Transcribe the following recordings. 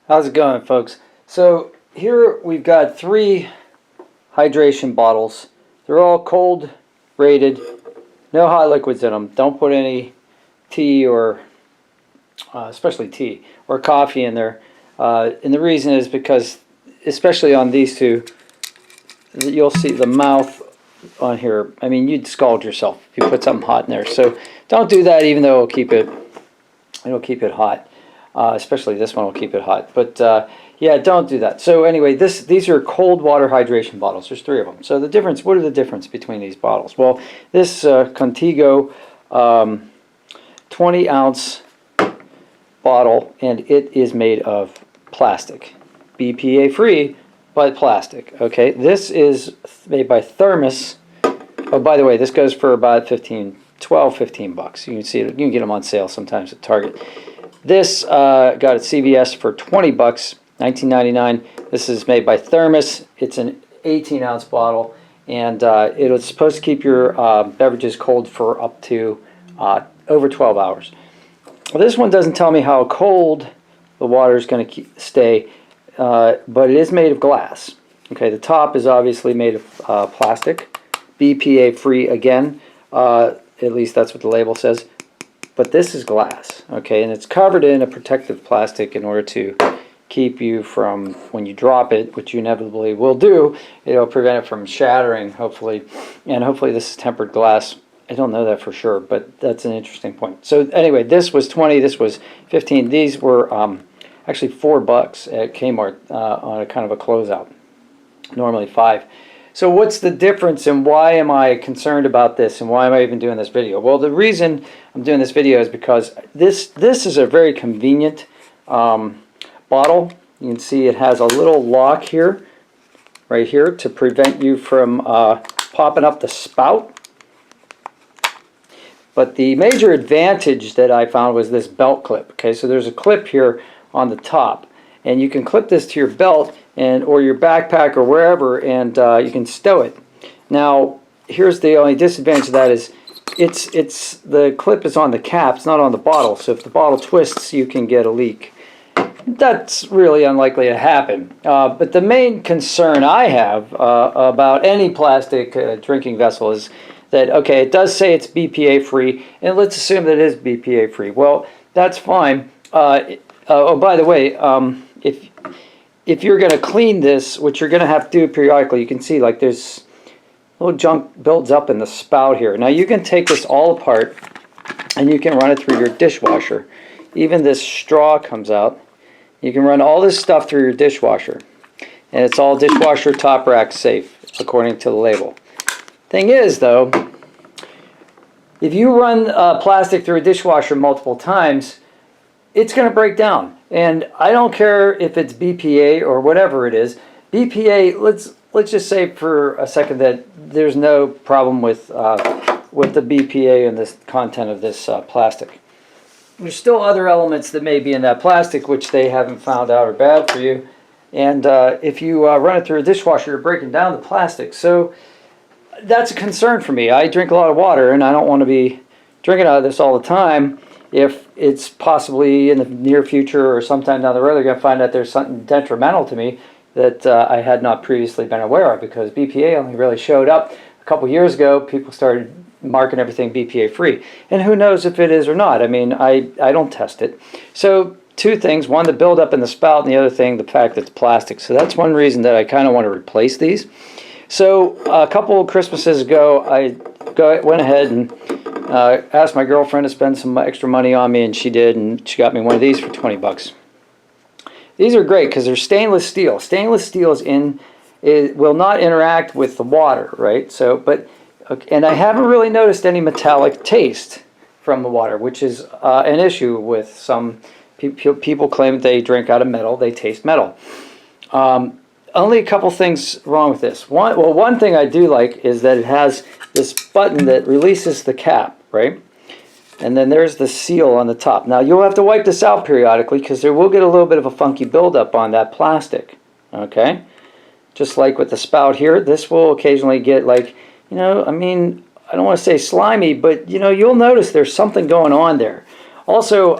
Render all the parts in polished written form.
How's it going, folks? So here we've got 3 hydration bottles. They're all cold rated, no hot liquids in them. Don't put any tea or especially tea or coffee in there. And the reason is because, especially on these two, you'll see the mouth on here. I mean, you'd scald yourself if you put something hot in there. So don't do that, even though it'll keep it hot. Especially this one will keep it hot. But yeah, don't do that. So anyway, these are cold water hydration bottles. There's 3 of them. So the difference, what are the difference between these bottles? Well, this Contigo 20-ounce bottle, and it is made of plastic. BPA free, but plastic. Okay, this is made by Thermos. Oh, by the way, this goes for about 15 bucks. You can see it, you can get them on sale sometimes at Target. This got at CVS for 20 bucks, $19.99. This is made by Thermos. It's an 18-ounce bottle, and it was supposed to keep your beverages cold for up to over 12 hours. Well, this one doesn't tell me how cold the water is going to stay, but it is made of glass. Okay, the top is obviously made of plastic, BPA free again. At least that's what the label says. But this is glass, okay, and it's covered in a protective plastic in order to keep you from, when you drop it, which you inevitably will do, it'll prevent it from shattering, hopefully. And hopefully this is tempered glass. I don't know that for sure, but that's an interesting point. So anyway, this was 20, this was 15. These were actually $4 at Kmart on a kind of a closeout. Normally 5. So what's the difference, and why am I concerned about this, and why am I even doing this video? Well, the reason I'm doing this video is because this is a very convenient bottle. You can see it has a little lock here, right here, to prevent you from popping up the spout. But the major advantage that I found was this belt clip. Okay, so there's a clip here on the top, and you can clip this to your belt or your backpack or wherever, and you can stow it. Now, here's the only disadvantage of that is the clip is on the cap, it's not on the bottle. So if the bottle twists, you can get a leak. That's really unlikely to happen. But the main concern I have about any plastic drinking vessel is that, okay, it does say it's BPA free, and let's assume that it is BPA free. Well, that's fine. Oh, by the way, if you're going to clean this, which you're going to have to do periodically, you can see like there's little junk builds up in the spout here. Now you can take this all apart and you can run it through your dishwasher. Even this straw comes out. You can run all this stuff through your dishwasher, and it's all dishwasher top rack safe according to the label. Thing is though, if you run plastic through a dishwasher multiple times, it's going to break down. And I don't care if it's BPA or whatever it is. BPA, let's just say for a second that there's no problem with the BPA and this content of this plastic. There's still other elements that may be in that plastic which they haven't found out are bad for you. And if you run it through a dishwasher, you're breaking down the plastic. So that's a concern for me. I drink a lot of water, and I don't want to be drinking out of this all the time. If it's possibly in the near future or sometime down the road, they're going to find out there's something detrimental to me that I had not previously been aware of, because BPA only really showed up a couple years ago. People started marking everything BPA free, and who knows if it is or not. I mean, I don't test it. So 2 things: one, the buildup in the spout, and the other thing, the fact that it's plastic. So that's one reason that I kind of want to replace these. So a couple of Christmases ago, I went ahead and asked my girlfriend to spend some extra money on me, and she did, and she got me one of these for 20 bucks. These are great because they're stainless steel. Stainless steel it will not interact with the water, right? So, and I haven't really noticed any metallic taste from the water, which is an issue with some people claim that they drink out of metal, they taste metal. Only a couple things wrong with this. One thing I do like is that it has this button that releases the cap, right? And then there's the seal on the top. Now you'll have to wipe this out periodically because there will get a little bit of a funky buildup on that plastic, okay? Just like with the spout here, this will occasionally get like, I mean, I don't want to say slimy, but you'll notice there's something going on there. Also,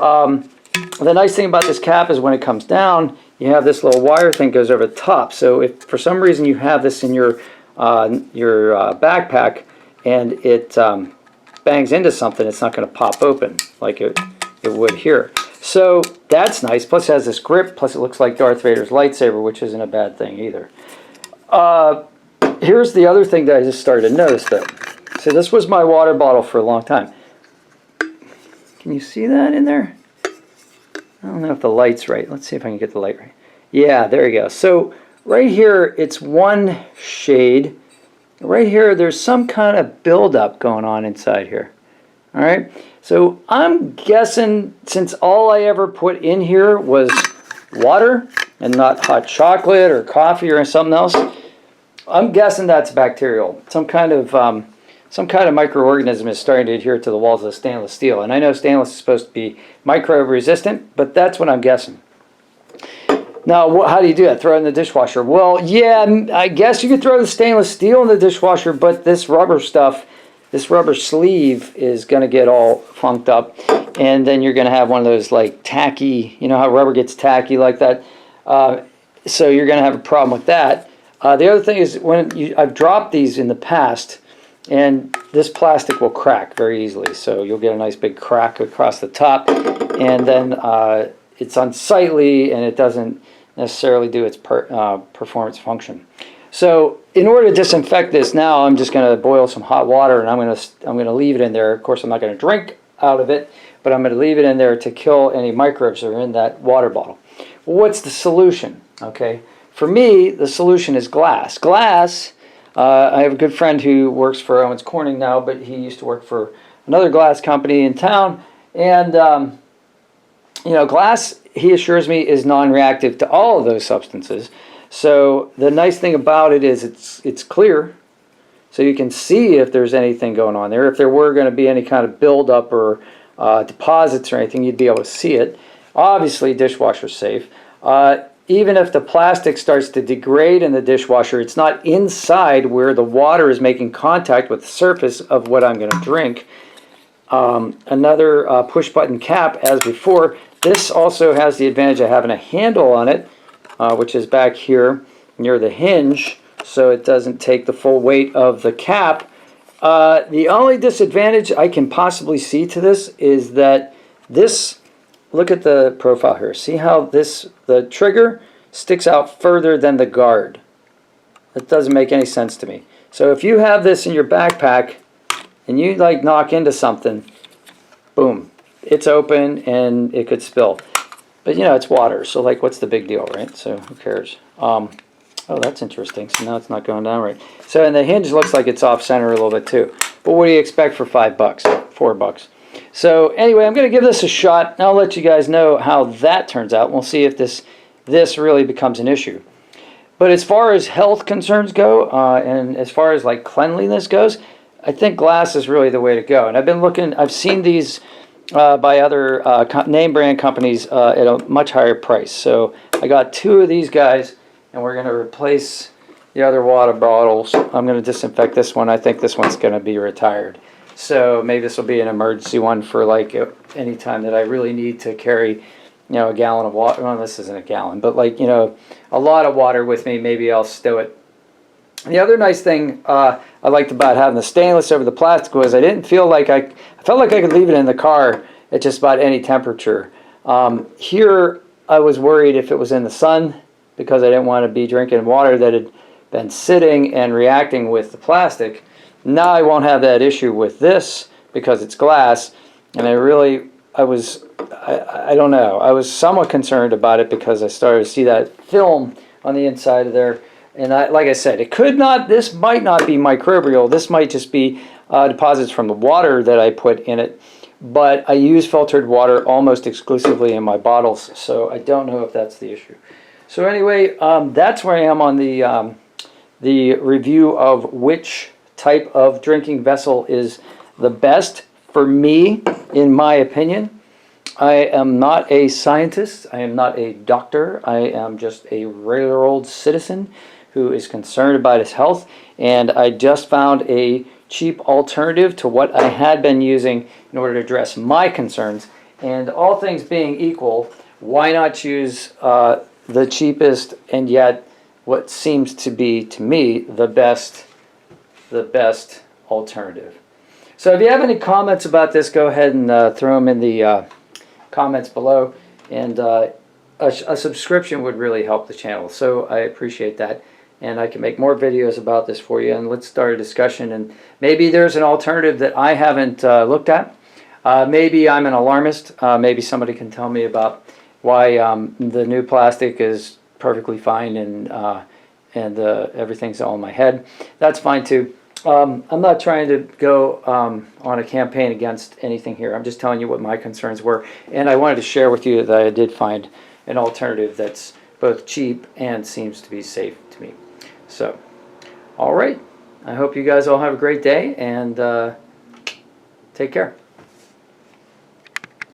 the nice thing about this cap is when it comes down, you have this little wire thing goes over the top. So if for some reason you have this in your backpack and it bangs into something, it's not going to pop open like it would here. So that's nice. Plus it has this grip. Plus it looks like Darth Vader's lightsaber, which isn't a bad thing either. Here's the other thing that I just started to notice though. So this was my water bottle for a long time. Can you see that in there? I don't know if the light's right. Let's see if I can get the light right. Yeah, there you go. So right here, it's one shade. Right here, there's some kind of buildup going on inside here. All right. So I'm guessing since all I ever put in here was water and not hot chocolate or coffee or something else, I'm guessing that's bacterial. Some kind of microorganism is starting to adhere to the walls of stainless steel. And I know stainless is supposed to be microbe resistant, but that's what I'm guessing. Now, how do you do that? Throw it in the dishwasher? Well, yeah, I guess you could throw the stainless steel in the dishwasher, but this rubber stuff, this rubber sleeve is going to get all funked up. And then you're going to have one of those like tacky, you know how rubber gets tacky like that? So you're going to have a problem with that. The other thing is I've dropped these in the past, and this plastic will crack very easily. So you'll get a nice big crack across the top, and then it's unsightly and it doesn't necessarily do its performance function. So in order to disinfect this, now I'm just going to boil some hot water and I'm going to leave it in there. Of course, I'm not going to drink out of it, but I'm going to leave it in there to kill any microbes that are in that water bottle. Well, what's the solution? Okay, for me, the solution is glass. Glass. I have a good friend who works for Owens Corning now, but he used to work for another glass company in town, and you know, glass, he assures me, is non-reactive to all of those substances. So the nice thing about it is it's clear, so you can see if there's anything going on there. If there were going to be any kind of buildup or deposits or anything, you'd be able to see it. Obviously, dishwasher's safe. Even if the plastic starts to degrade in the dishwasher, it's not inside where the water is making contact with the surface of what I'm going to drink. Another push-button cap, as before. This also has the advantage of having a handle on it, which is back here near the hinge, so it doesn't take the full weight of the cap. The only disadvantage I can possibly see to this is that this, look at the profile here. See how the trigger sticks out further than the guard. That doesn't make any sense to me. So if you have this in your backpack and you like knock into something, boom, it's open and it could spill. But you know, it's water, so like what's the big deal, right? So who cares? Oh, that's interesting. So now it's not going down right. So, and the hinge looks like it's off center a little bit too. But what do you expect for $5, $4? So anyway, I'm going to give this a shot. I'll let you guys know how that turns out. We'll see if this really becomes an issue. But as far as health concerns go, and as far as like cleanliness goes, I think glass is really the way to go. And I've been looking, I've seen these by other name brand companies at a much higher price. So I got 2 of these guys, and we're going to replace the other water bottles. I'm going to disinfect this one. I think this one's going to be retired. So maybe this will be an emergency one for like any time that I really need to carry, you know, a gallon of water. Well, this isn't a gallon, but like, you know, a lot of water with me. Maybe I'll stow it. The other nice thing I liked about having the stainless over the plastic was I didn't feel like I felt like I could leave it in the car at just about any temperature. Here I was worried if it was in the sun because I didn't want to be drinking water that had been sitting and reacting with the plastic. Now I won't have that issue with this because it's glass, and I don't know, I was somewhat concerned about it because I started to see that film on the inside of there. And like I said, this might not be microbial. This might just be deposits from the water that I put in it. But I use filtered water almost exclusively in my bottles, so I don't know if that's the issue. So anyway, that's where I am on the review of which type of drinking vessel is the best for me, in my opinion. I am not a scientist. I am not a doctor. I am just a regular old citizen who is concerned about his health, and I just found a cheap alternative to what I had been using in order to address my concerns. And all things being equal, why not choose the cheapest and yet what seems to be, to me, the best alternative. So if you have any comments about this, go ahead and throw them in the comments below. And a subscription would really help the channel, so I appreciate that. And I can make more videos about this for you, and let's start a discussion. And maybe there's an alternative that I haven't looked at. Maybe I'm an alarmist. Maybe somebody can tell me about why the new plastic is perfectly fine and everything's all in my head. That's fine too. I'm not trying to go on a campaign against anything here. I'm just telling you what my concerns were, and I wanted to share with you that I did find an alternative that's both cheap and seems to be safe to me. So, all right. I hope you guys all have a great day, and take care.